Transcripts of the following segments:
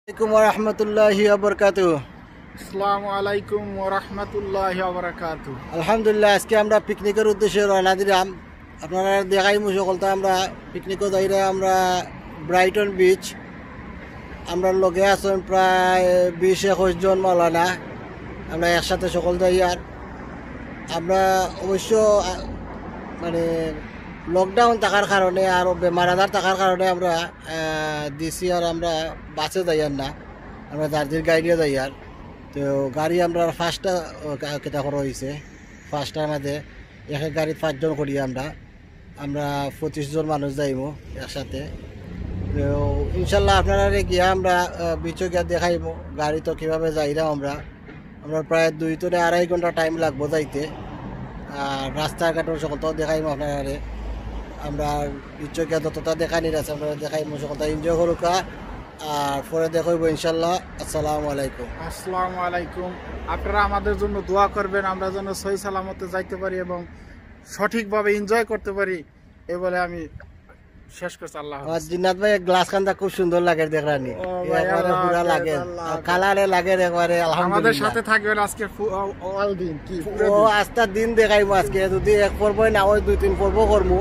আসসালামু রাহমাতুল্লাহি ওয়া বারাকাতুহু। আসসালামু আলাইকুম ওয়া রাহমাতুল্লাহি ওয়া বারাকাতুহু। আলহামদুলিল্লাহ, আজকে আমরা পিকনিকের উদ্দেশ্যে রওনা দিলাম। আপনারা দেখাইমু সকলটা আমরা পিকনিকও যাইরা আমরা ব্রাইটন বিচ। আমরা লগে আছেন প্রায় 20-21 জন মাওলানা। আমরা একসাথে সকল যাই। আর আমরা অবশ্য মানে লকডাউন থাকার কারণে আর বেমার আজার থাকার কারণে আমরা দিছি আর আমরা বাসে যাই আর না, আমরা দার্জির গাড়িও যাই। আর তো গাড়ি আমরা ফার্স্টটা কেটা করা হয়েছে। ফার্স্টটার মধ্যে এক গাড়ি 5 জন করি আমরা 25 জন মানুষ যাইমু একসাথে। তো ইনশাল্লাহ আপনারা গিয়া আমরা বিচে গিয়া দেখাইমু গাড়ি তো কীভাবে যাইলাম। আমরা প্রায় 2 থেকে 2.5 ঘন্টা টাইম লাগবো যাইতে। আর রাস্তাঘাটও সকলটাও দেখাইমু আপনারা। আমরা বিচে গিয়া যতটা দেখানির আছে আমরা দেখাইমু, সকলটা এনজয় করুকা। আর পরে দেখাইব ইনশাল্লাহ। আসসালামু আলাইকুম। আসসালামু আলাইকুম। আপনারা আমাদের জন্য দোয়া করবেন, আমরা যেন সহি সালামতে যাইতে পারি এবং সঠিকভাবে এনজয় করতে পারি, এই বলে আমি শেষ করছি। আল্লাহ হাফেজ। জিন্নাত ভাই গ্লাস খানটা খুব সুন্দর লাগে দেখরানি, একবারে পুরা লাগে, কালারে লাগে একবারে। আলহামদুলিল্লাহ আমাদের সাথে থাকবেন আজকে অল দিন, কি ও আজটা দিন দেখাইবো আজকে। যদি এক পর্বই না হয় 2-3 পর্ব করবো,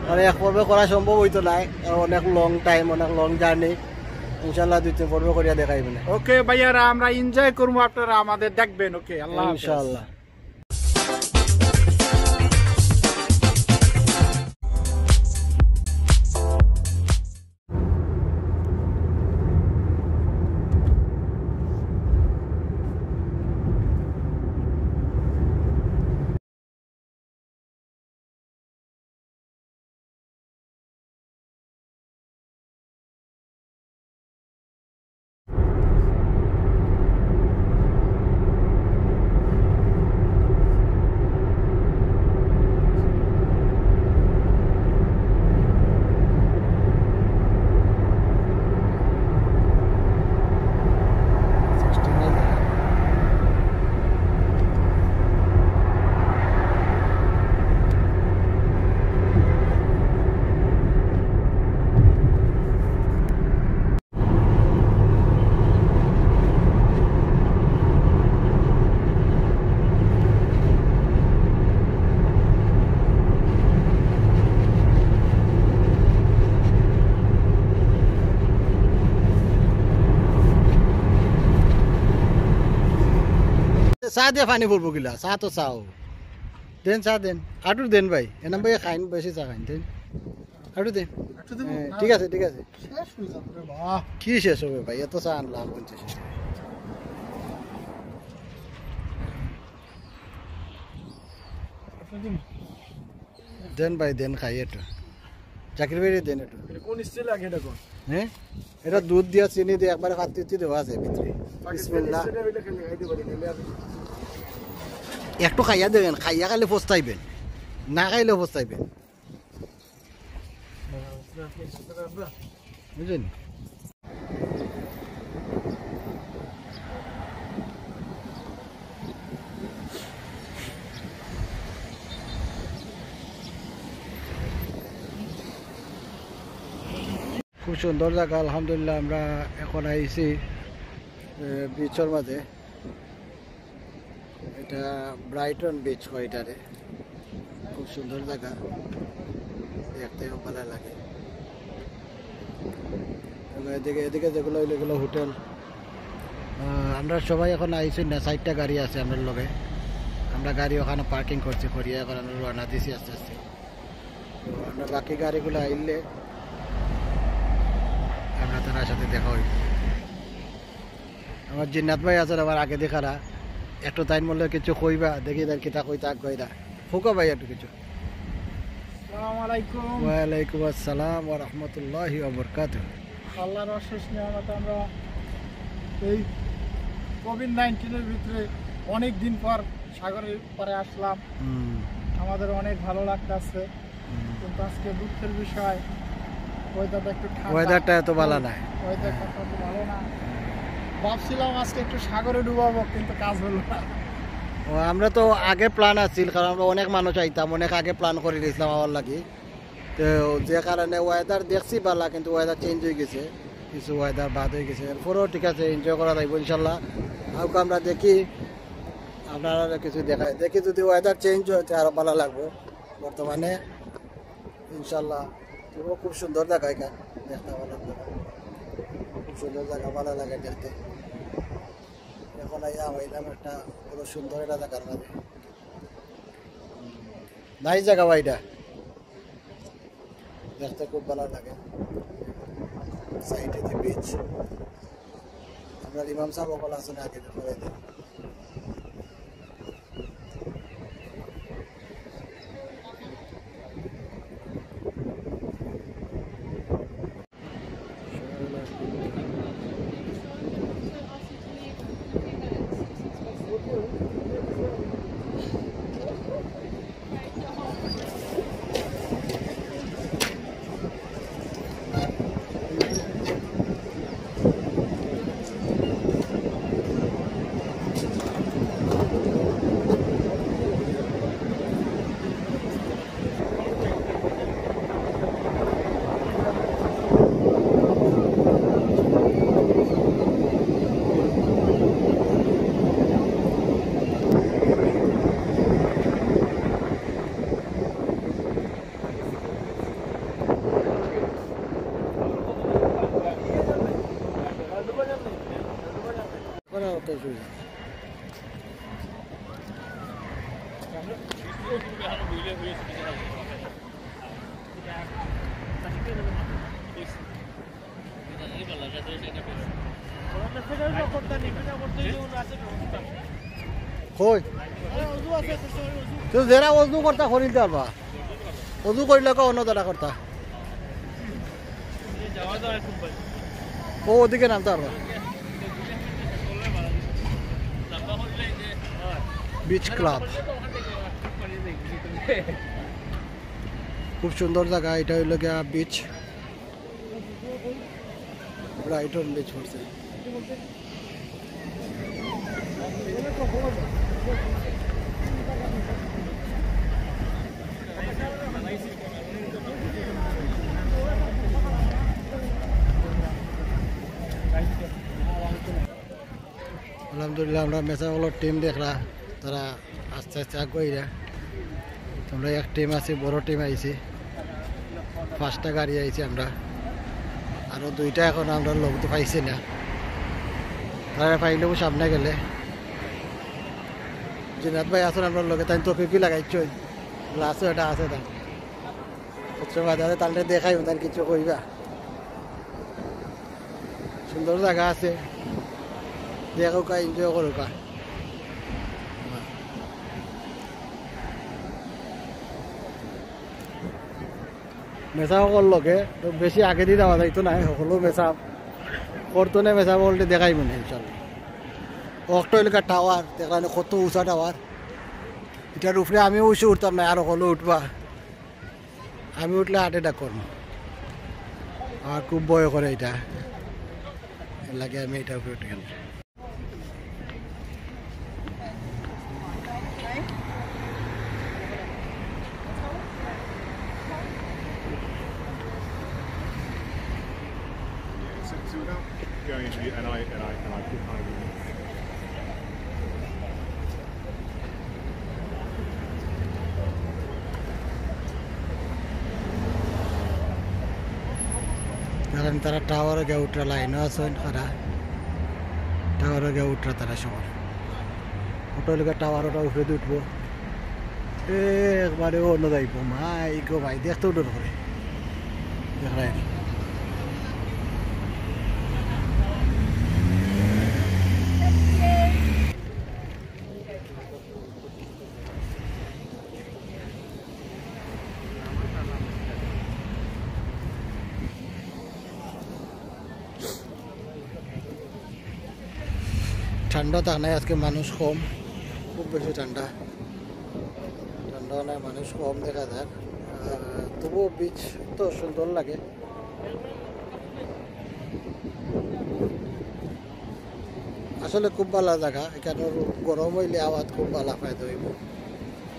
মানে এক পর্ব করা সম্ভব হইতো নাই, অনেক লং টাইম, অনেক লং জার্নি। ইনশাল্লাহ 2-3 পর্ব করিয়া দেখাইবেন। ওকে ভাইয়ারা, আমরা এনজয় করবো, আপনারা আমাদের দেখবেন। ওকে, আল্লাহ হাফেজ। ইনশাল্লাহ। চাহ দিয়ে পানি পড়বো গিলা, চাহ তো চাও দেন, চাহ দেন, আটু দেন ভাই। এনাম ভাই খাইন, বেশি চা খাইন, দেন আটু দেন। ঠিক আছে ঠিক আছে। কি শেষ হবে ভাই, এত চা আনলাম 50। দেন ভাই দেন, খাই একটু। চাকরি বেরিয়ে দেন একটু। কোন স্টাইল লাগে এটা? কোন? হ্যাঁ, এটা দুধ দিয়া চিনি দিয়ে একবারে কাটি দেওয়া আছে ভিতরে। বিসমিল্লাহ। একটু খাইয়া দেবেন, খাইয়া খাইলে পস্তাইবেন, না খাইলেও পস্তাইবেন, বুঝলেন? খুব সুন্দর জায়গা আলহামদুলিল্লাহ। আমরা এখন আইছি বিচের মাঝে। এটা ব্রাইটন বিচ হয় এটারে। খুব সুন্দর জায়গা, দেখতেও ভালো লাগে। এদিকে এদিকে যেগুলো হইলো এগুলো হোটেল। আমরা সবাই এখন আইছি না, 4টা গাড়ি আছে আমরা লগে। আমরা গাড়ি ওখানে পার্কিং করছি, করিয়া এখন আমরা রওনা দিছি আস্তে আস্তে। তো আমরা বাকি গাড়িগুলো আইলে আমরা তার সাথে দেখা হইব। আমার জিন্নাত ভাই আছে আমার আগে দেখারা, একটু টাইম বললে কিছু কইবা, দেখি তার কিতা কই তাক কইরা ফুকা ভাই একটু কিছু। আসসালামু আলাইকুম। ওয়ালাইকুম আসসালাম ওয়া রাহমাতুল্লাহি ওয়া বারাকাতুহু। আল্লাহর অশেষ নিয়ামতে আমরা এই কোভিড-19 এর ভিতরে অনেক দিন পর সাগরের পাড়ে আসলাম। আমাদের অনেক ভালো লাগতেছে, কিন্তু আজকে দুঃখের বিষয় ওয়েদারটা একটু ঠান্ডা। ওয়েদারটা এত ভালো না, ওয়েদারটা এত ভালো না। ভাবছিলাম আজকে একটু সাগরে ডুবাবো, কিন্তু কাজ হলো না। আমরা তো আগে প্ল্যান আছিল, কারণ আমরা অনেক মানুষ আইতাম, অনেক আগে প্ল্যান করে দিয়েছিলাম আমার লাগি। তো যে কারণে ওয়েদার দেখছি ভালো, কিন্তু ওয়েদার চেঞ্জ হয়ে গেছে। কিছু ওয়েদার বাদ হয়ে গেছে, এরপরেও ঠিক আছে, এনজয় করা যাইব ইনশাল্লাহ। আউকে আমরা দেখি, আপনারা কিছু দেখায় দেখি, যদি ওয়েদার চেঞ্জ হয় আরো ভালো লাগবো। বর্তমানে ইনশাল্লাহ খুব সুন্দর জায়গা, এখানে দেখতে ভালো লাগবে, খুব সুন্দর জায়গা, ভালো লাগে দেখতে। এখন আইলাম একটা বড় সুন্দর একটা জায়গার মাঝে, নাই জায়গা ভাইটা দেখতে খুব ভালো লাগে। সাইডে যে বিচ, আমরা ইমাম সাহেব বলা আছে না, আগে করে দিই। যারা অজু করতা করিল পারবা, অজু করিলে অন্য যারা করতা ও ওদিকে নামতে পারবা। বিচ ক্লাব খুব সুন্দর জায়গা, এটা হইল গিয়া বিচ, ব্রাইটন বিচ পড়ছে। আলহামদুলিল্লাহ আমরা মেসাগুলোর টিম দেখলা, তারা আস্তে আস্তে আগুয়া। তোমরা এক টিম আছে, বড় টিম আইছি, 5টা গাড়ি আইছি আমরা, আরো 2টা এখন আমরা লোক তো পাইছি না, তারা পাইলেও সামনে গেলে। জিনাত ভাই আসুন আমরা লোকে, তাই তো কি লাগাইছ গ্লাসও এটা আছে, তার বাজারে তাহলে দেখাই তার কিছু কইবা। সুন্দর জায়গা আছে, দেখো কা, এনজয় করো কা। মেসা সকল লোকে তো বেশি আগে দিয়ে যাওয়া যাইতো না, সকলো মেসা করতো না, মেসা বলতে দেখাই মনে ইনশাল্লাহ। অক্টো এলাকার টাওয়ার দেখলাম, কত উঁচা টাওয়ার, এটার উপরে আমিও উঠে উঠতাম না, আর সকলো উঠবা, আমি উঠলে হার্ট অ্যাটাক করবো, আমার খুব ভয় করে এটা, লাগে আমি এটা উপরে উঠে গেলাম। Going into the, and I put kind of কারণ তারা টাওয়ারে গিয়ে উঠরা লাইনও আছে, তারা টাওয়ারে গিয়ে উঠরা তারা সবার ওটা লোকের টাওয়ার, ওটা উঠে দিয়ে উঠবো, একবারে অন্য যাইব। মাই গো ভাই, দেখতেও ডর করে দেখায়। ঠান্ডা তা নাই, আজকে মানুষ কম, খুব বেশি ঠান্ডা নাই, মানুষ কম দেখা যায়, তবুও বিচ তো সুন্দর লাগে। আসলে খুব ভালো জায়গা, এখানে গরম হইলে আওয়াজ খুব ভালো ফায়দা হইব,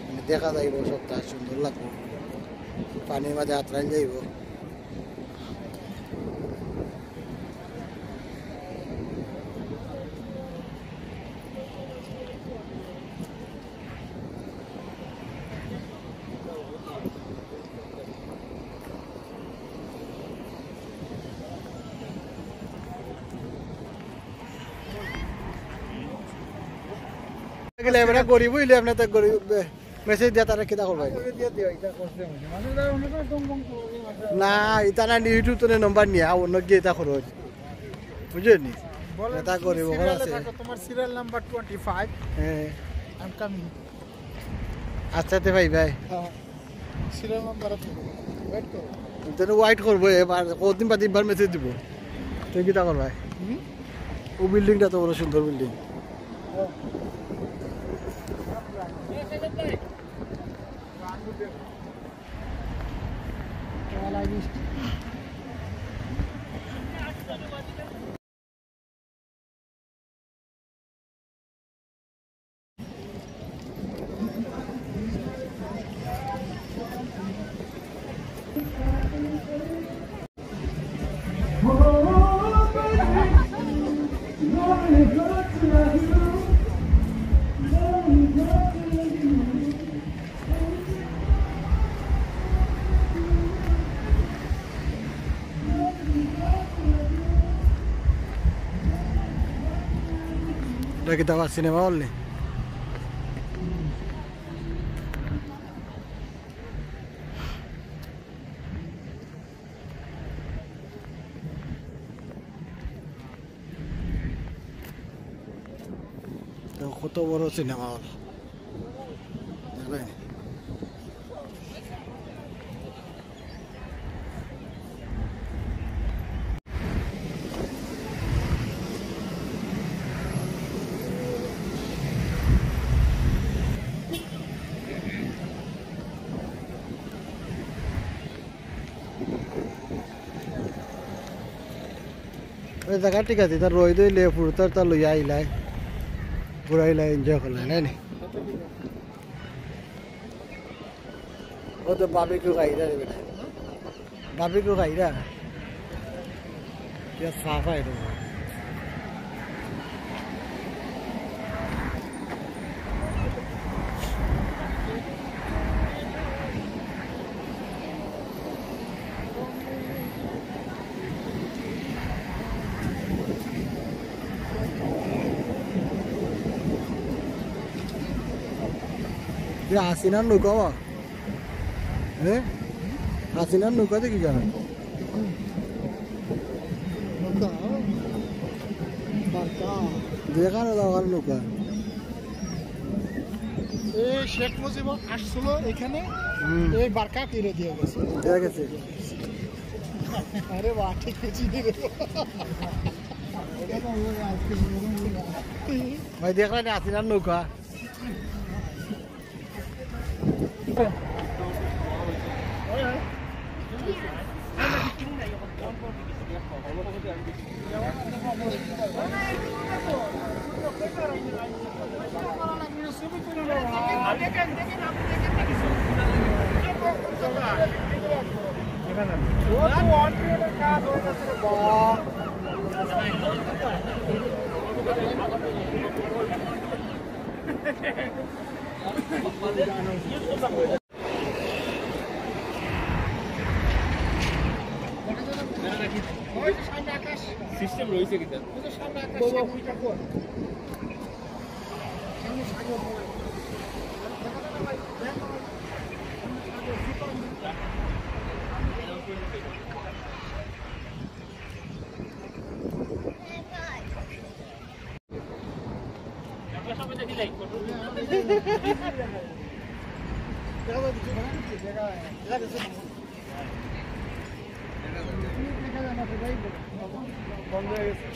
মানে দেখা যাইব সবটা সুন্দর লাগবে, পানির মাঝে আত্রাইল যাইব। গেলে এবারে গরিব হইলে আপনি তো গরিব মেসেজ দিয়ে তারা কিতা করবে না ইতা না ইউটিউব তো নম্বর নিয়ে অন্য গিয়ে এটা খরচ বুঝলেন এটা গরিব আছে তোমার সিরিয়াল নাম্বার 25 হ্যাঁ আই এম কামিং আচ্ছা তে ভাই ভাই সিরিয়াল নাম্বার ওয়েট করো তেনে ওয়াইট করবো এবার কতদিন বাদে একবার মেসেজ দিব তুই কিতা কর ভাই ও বিল্ডিংটা তো বড় সুন্দর বিল্ডিং এটা কি তাও সিনেমা হল নেই কত বড় সিনেমা হল দেখবেন ওই জায়গা ঠিক আছে তার রই দইলে ফুরতার তা লইয়া আইলাই ঘুরাইলাই এনজয় করলাই নাই নি ও তো বাবিকিউ খাইরা রে বেটা বাবিকিউ খাইরা কে সাফা এটা হাসিনার নৌকা হ্যাঁ হাসিনার নৌকা দেখি জানা দেখানো দাও নৌকা এই শেখ মুজিব আসছিল এখানে এই বারকা কিনে দিয়ে গেছে দেখা গেছে আরে বাহ ঠিক আছে ভাই দেখলেন হাসিনার নৌকা সিস্টেম রয়েছে কিনা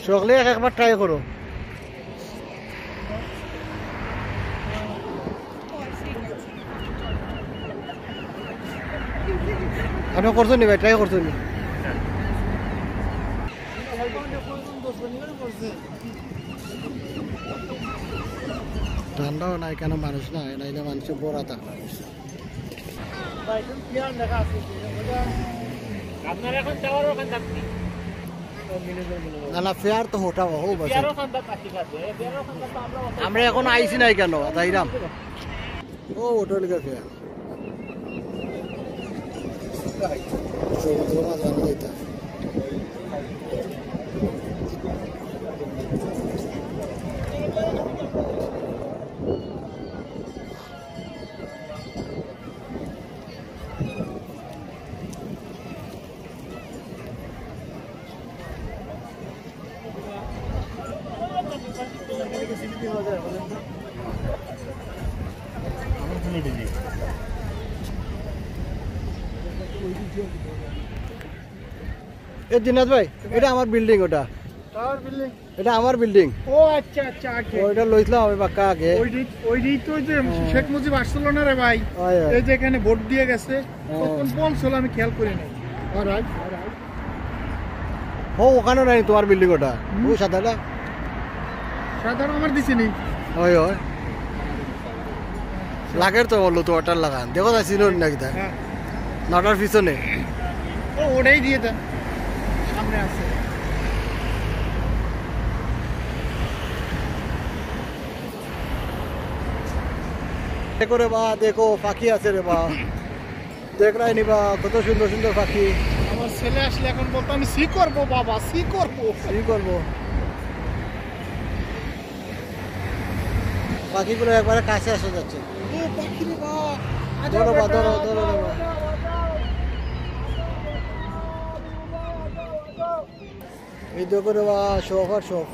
সকলে একবার ট্রাই করো আপনি করছেন নি ভাই ট্রাই করছেন নি ঠান্ডাও নাই কেন মানুষ না নাইলে মানুষ বড়া থাকা আপনার এখন যাওয়ার ওখান থাকছি না না ফেয়ার তো হোটা হো বস আমরা এখন আইছি নাই কেন যাইরাম ও হোটেল কে ফেয়ার সমুদ্র মাঝখানে যাইতা এ দিনাথ ভাই এটা আমার বিল্ডিং ওটা টাওয়ার বিল্ডিং এটা আমার বিল্ডিং ও আচ্ছা আচ্ছা আগে ওইটা লইছিলাম আমি বাক্কা আগে ওইটাই তো যে শেখ মুজিব আসছিল না রে ভাই এই যে এখানে ভোট দিয়ে গেছে তখন বলছিল আমি খেয়াল করি নাই অলরাইট ও ওখানে নাই তোমার বিল্ডিং ওটা ও সাদাটা সাধারণ আমার দিছিনি ওই ওই লাগের তো বললো তো ওটার লাগান দেখো না ছিল নাকি তা হ্যাঁ নটার পিছনে ও ওটাই দিয়ে দেন সামনে আছে দেখো রে বা দেখো পাখি আছে রে বা দেখলাই নিবা কত সুন্দর সুন্দর পাখি আমার ছেলে আসলে এখন বলতো আমি সি করবো বাবা সি করবো কি করবো পাখিগুলো একবারে কাছে আসা যাচ্ছে ও পাখি রে বা ধরো বা ধরো ধরো রে বা এই দেখো রে বা শখ আর শখ